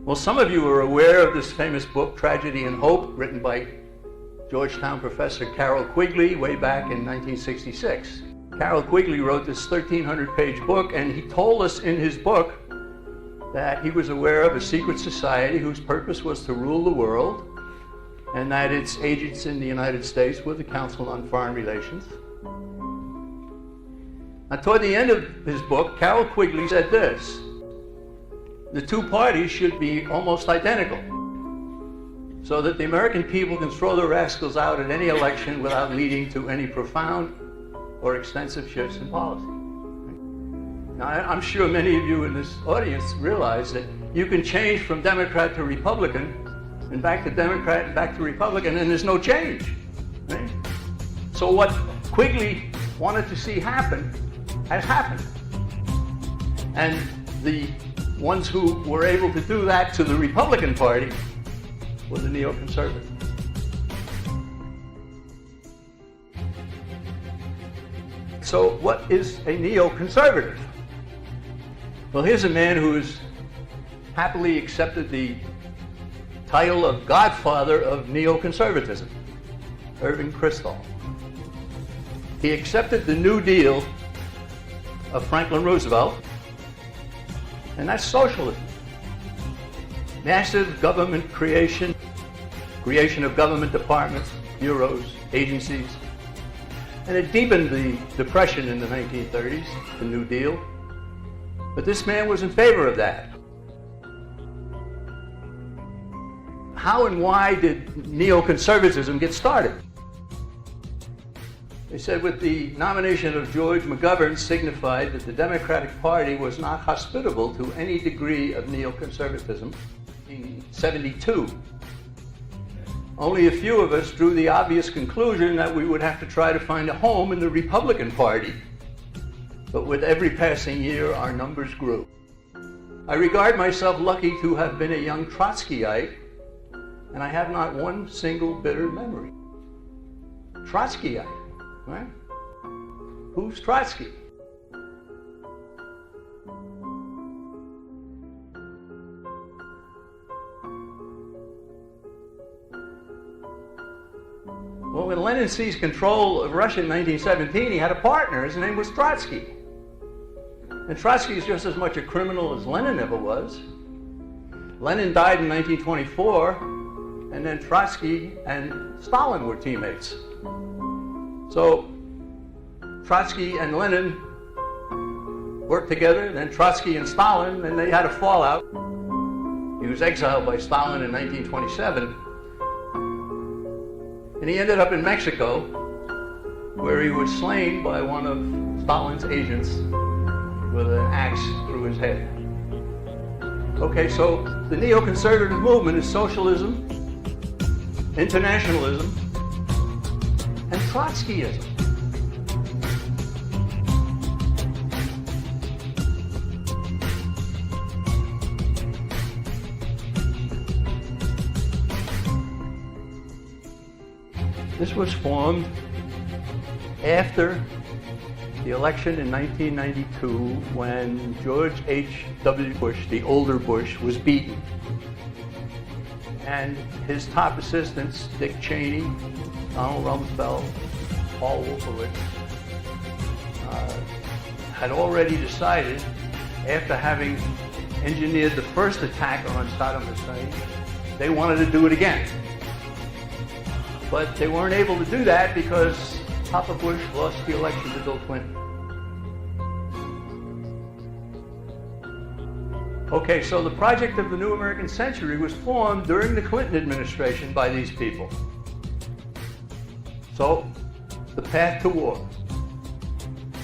Well, some of you are aware of this famous book, Tragedy and Hope, written by Georgetown professor Carroll Quigley way back in 1966. Carroll Quigley wrote this 1,300-page book, and he told us in his book that he was aware of a secret society whose purpose was to rule the world, and that its agents in the United States were the Council on Foreign Relations. Now, toward the end of his book, Carroll Quigley said this: the two parties should be almost identical, so that the American people can throw the rascals out at any election without leading to any profound or extensive shifts in policy. Now, I'm sure many of you in this audience realize that you can change from Democrat to Republican, and back to Democrat and back to Republican, and there's no change. Right? So what Quigley wanted to see happen has happened. And the ones who were able to do that to the Republican Party were the neoconservatives. So what is a neoconservative? Well, here's a man who has happily accepted the title of godfather of neoconservatism, Irving Kristol. He accepted the New Deal of Franklin Roosevelt, and that's socialism. Massive government creation of government departments, bureaus, agencies, and it deepened the Depression in the 1930s, the New Deal. But this man was in favor of that. How and why did neoconservatism get started? They said with the nomination of George McGovern signified that the Democratic Party was not hospitable to any degree of neoconservatism. In 1972, only a few of us drew the obvious conclusion that we would have to try to find a home in the Republican Party. But with every passing year, our numbers grew. I regard myself lucky to have been a young Trotskyite, and I have not one single bitter memory. Trotskyite, right? Who's Trotsky? Well, when Lenin seized control of Russia in 1917, he had a partner. His name was Trotsky. And Trotsky is just as much a criminal as Lenin ever was. Lenin died in 1924, and then Trotsky and Stalin were teammates. So Trotsky and Lenin worked together, then Trotsky and Stalin, and they had a fallout. He was exiled by Stalin in 1927. And he ended up in Mexico, where he was slain by one of Stalin's agents with an axe through his head. Okay, so the neoconservative movement is socialism, internationalism, and Trotskyism. This was formed after the election in 1992 when George H.W. Bush, the older Bush, was beaten. And his top assistants, Dick Cheney, Donald Rumsfeld, Paul Wolfowitz, had already decided, after having engineered the first attack on Saddam Hussein, they wanted to do it again. But they weren't able to do that because Papa Bush lost the election to Bill Clinton. Okay, so the project of the New American Century was formed during the Clinton administration by these people. So, the path to war.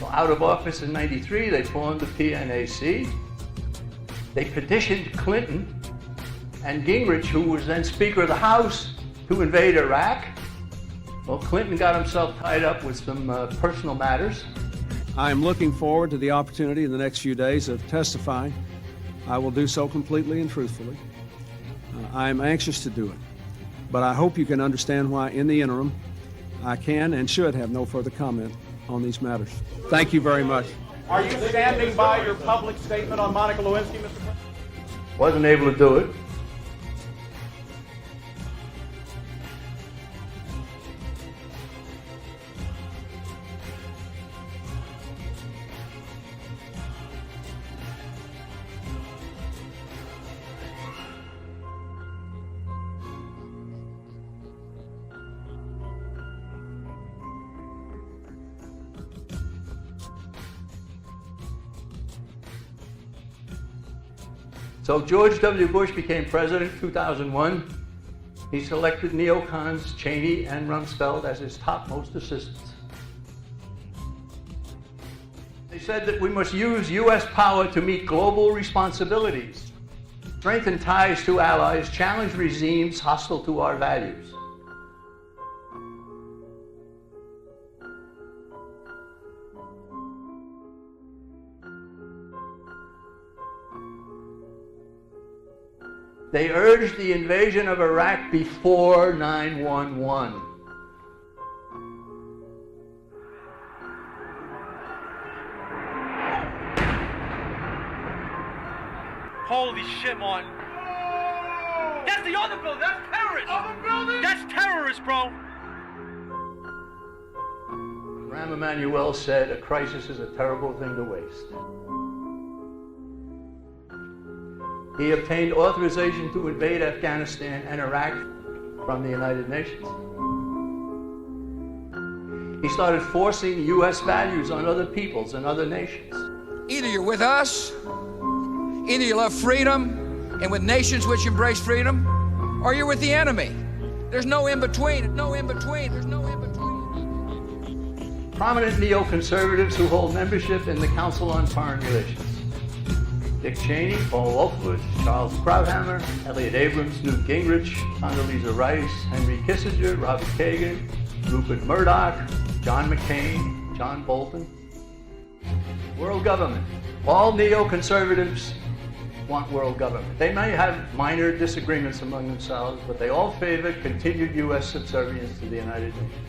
So out of office in '93, they formed the PNAC. They petitioned Clinton and Gingrich, who was then Speaker of the House, to invade Iraq. Well, Clinton got himself tied up with some personal matters. I am looking forward to the opportunity in the next few days of testifying. I will do so completely and truthfully. I am anxious to do it, but I hope you can understand why in the interim I can and should have no further comment on these matters. Thank you very much. Are you standing by your public statement on Monica Lewinsky, Mr. President? Wasn't able to do it. So George W. Bush became president in 2001. He selected neocons Cheney and Rumsfeld as his topmost assistants. They said that we must use U.S. power to meet global responsibilities, strengthen ties to allies, challenge regimes hostile to our values. They urged the invasion of Iraq before 9/11. Holy shit, Martin. That's the other building. That's terrorist. Other building? That's terrorist, bro. Rahm Emanuel said, "A crisis is a terrible thing to waste." He obtained authorization to invade Afghanistan and Iraq from the United Nations. He started forcing U.S. values on other peoples and other nations. Either you're with us, either you love freedom and with nations which embrace freedom, or you're with the enemy. There's no in between. No in between. There's no in between. Prominent neoconservatives who hold membership in the Council on Foreign Relations. Dick Cheney, Paul Wolfowitz, Charles Krauthammer, Elliott Abrams, Newt Gingrich, Condoleezza Rice, Henry Kissinger, Robert Kagan, Rupert Murdoch, John McCain, John Bolton. World government. All neoconservatives want world government. They may have minor disagreements among themselves, but they all favor continued U.S. subservience to the United Nations.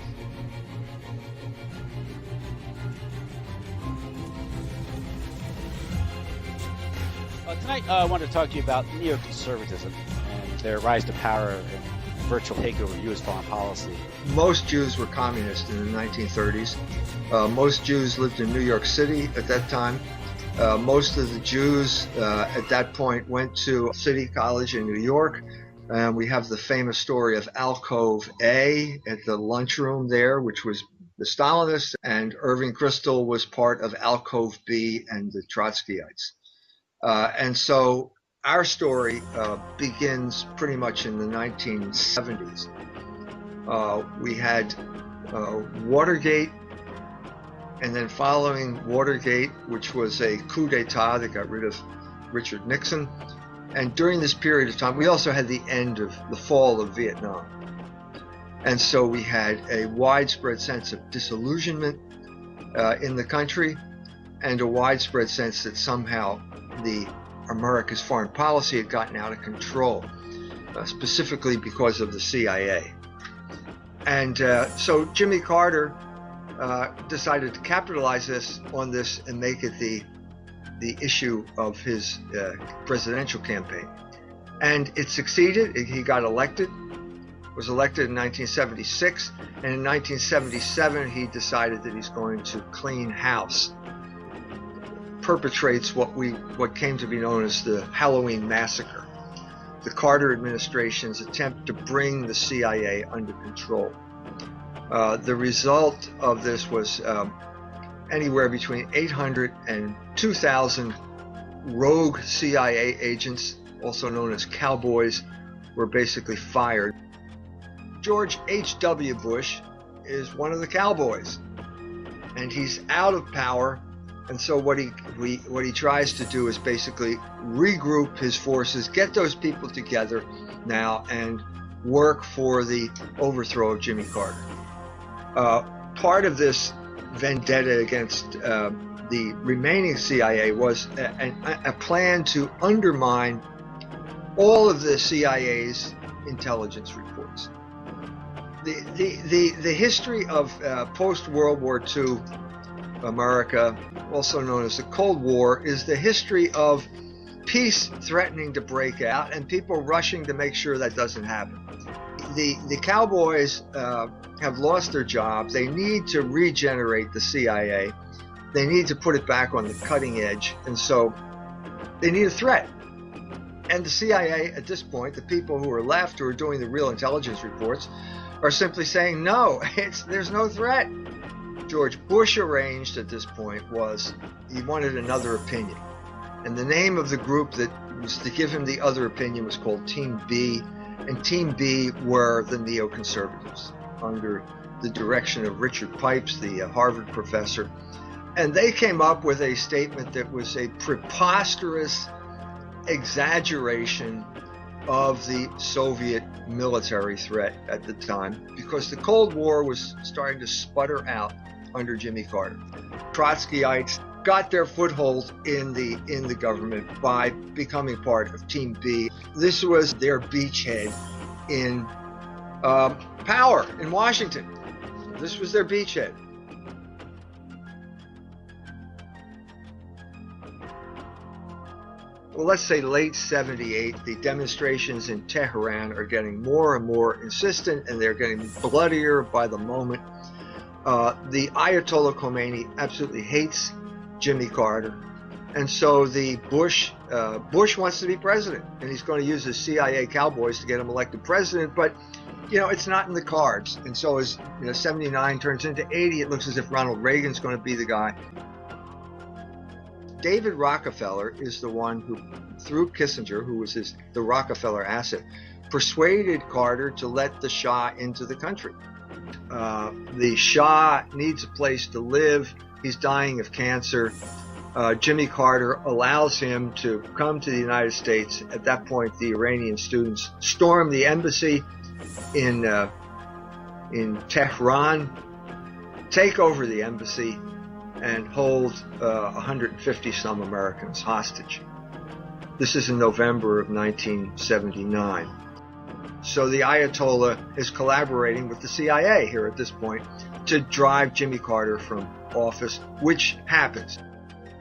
Tonight, I want to talk to you about neoconservatism and their rise to power and virtual takeover of U.S. foreign policy. Most Jews were communists in the 1930s. Most Jews lived in New York City at that time. Most of the Jews at that point went to City College in New York. We have the famous story of Alcove A at the lunchroom there, which was the Stalinists, and Irving Kristol was part of Alcove B and the Trotskyites. And so our story begins pretty much in the 1970s. We had Watergate, and then following Watergate, which was a coup d'etat that got rid of Richard Nixon. And during this period of time, we also had the end of the fall of Vietnam. And so we had a widespread sense of disillusionment in the country, and a widespread sense that somehow America's foreign policy had gotten out of control, specifically because of the CIA. And so Jimmy Carter decided to capitalize on this and make it the issue of his presidential campaign. And it succeeded. He got elected, was elected in 1976, and in 1977 he decided that he's going to clean house. Perpetrates what came to be known as the Halloween Massacre, the Carter administration's attempt to bring the CIA under control. The result of this was anywhere between 800 and 2,000 rogue CIA agents, also known as cowboys, were basically fired. George H.W. Bush is one of the cowboys, and he's out of power. And so what he tries to do is basically regroup his forces, get those people together now, and work for the overthrow of Jimmy Carter. Part of this vendetta against the remaining CIA was a plan to undermine all of the CIA's intelligence reports. The history of post-World War II America, also known as the Cold War, is the history of peace threatening to break out and people rushing to make sure that doesn't happen. The cowboys have lost their jobs. They need to regenerate the CIA. They need to put it back on the cutting edge, and so they need a threat. And the CIA at this point, the people who are left, who are doing the real intelligence reports, are simply saying, no, there's no threat. George Bush arranged at this point was he wanted another opinion. And the name of the group that was to give him the other opinion was called Team B. And Team B were the neoconservatives under the direction of Richard Pipes, the Harvard professor. And they came up with a statement that was a preposterous exaggeration of the Soviet military threat at the time, because the Cold War was starting to sputter out under Jimmy Carter. Trotskyites got their foothold in the government by becoming part of Team B. This was their beachhead in power in Washington. This was their beachhead. Well, let's say late 78, the demonstrations in Tehran are getting more and more insistent, and they're getting bloodier by the moment. The Ayatollah Khomeini absolutely hates Jimmy Carter, and so the Bush wants to be president, and he's going to use his CIA cowboys to get him elected president, but it's not in the cards. And so as 79 turns into 80, it looks as if Ronald Reagan's going to be the guy. David Rockefeller is the one who, through Kissinger, who was the Rockefeller asset, persuaded Carter to let the Shah into the country. The Shah needs a place to live. He's dying of cancer. Jimmy Carter allows him to come to the United States. At that point, the Iranian students storm the embassy in Tehran, take over the embassy, and hold 150 some Americans hostage. This is in November of 1979. So the Ayatollah is collaborating with the CIA here at this point to drive Jimmy Carter from office, which happens.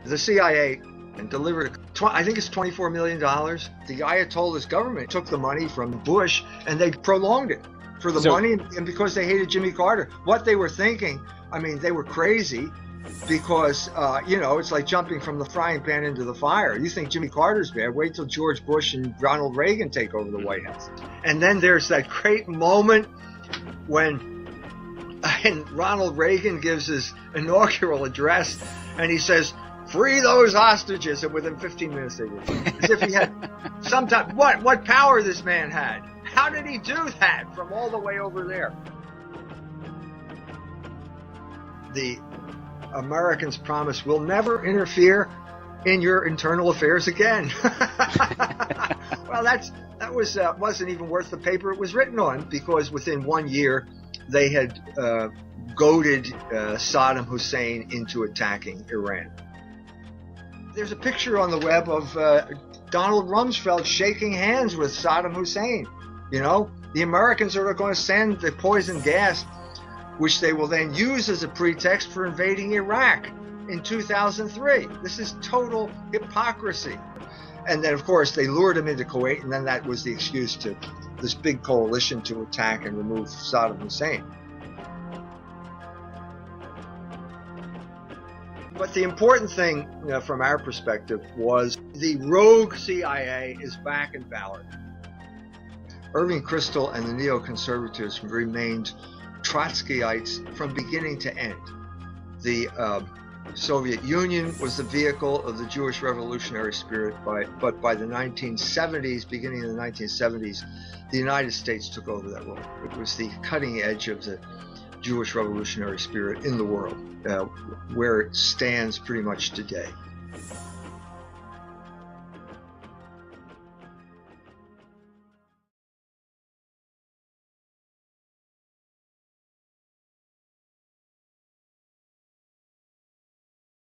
The CIA delivered, I think it's $24 million. The Ayatollah's government took the money from Bush and they prolonged it for the money, and because they hated Jimmy Carter. What they were thinking, they were crazy, because it's like jumping from the frying pan into the fire. You think Jimmy Carter's bad, wait till George Bush and Ronald Reagan take over the White House. And then there's that great moment when Ronald Reagan gives his inaugural address and he says, "Free those hostages," and within 15 minutes they were free. As if he had some time. What power this man had. How did he do that from all the way over there? The Americans promise we'll never interfere in your internal affairs again. Well, that wasn't even worth the paper it was written on, because within 1 year they had goaded Saddam Hussein into attacking Iran. There's a picture on the web of Donald Rumsfeld shaking hands with Saddam Hussein. The Americans are going to send the poison gas, which they will then use as a pretext for invading Iraq in 2003. This is total hypocrisy. And then, of course, they lured him into Kuwait, and then that was the excuse to this big coalition to attack and remove Saddam Hussein. But the important thing, from our perspective, was the rogue CIA is back in power. Irving Kristol and the neoconservatives remained Trotskyites from beginning to end. The Soviet Union was the vehicle of the Jewish revolutionary spirit, but by the 1970s, beginning in the 1970s, the United States took over that role. It was the cutting edge of the Jewish revolutionary spirit in the world, where it stands pretty much today.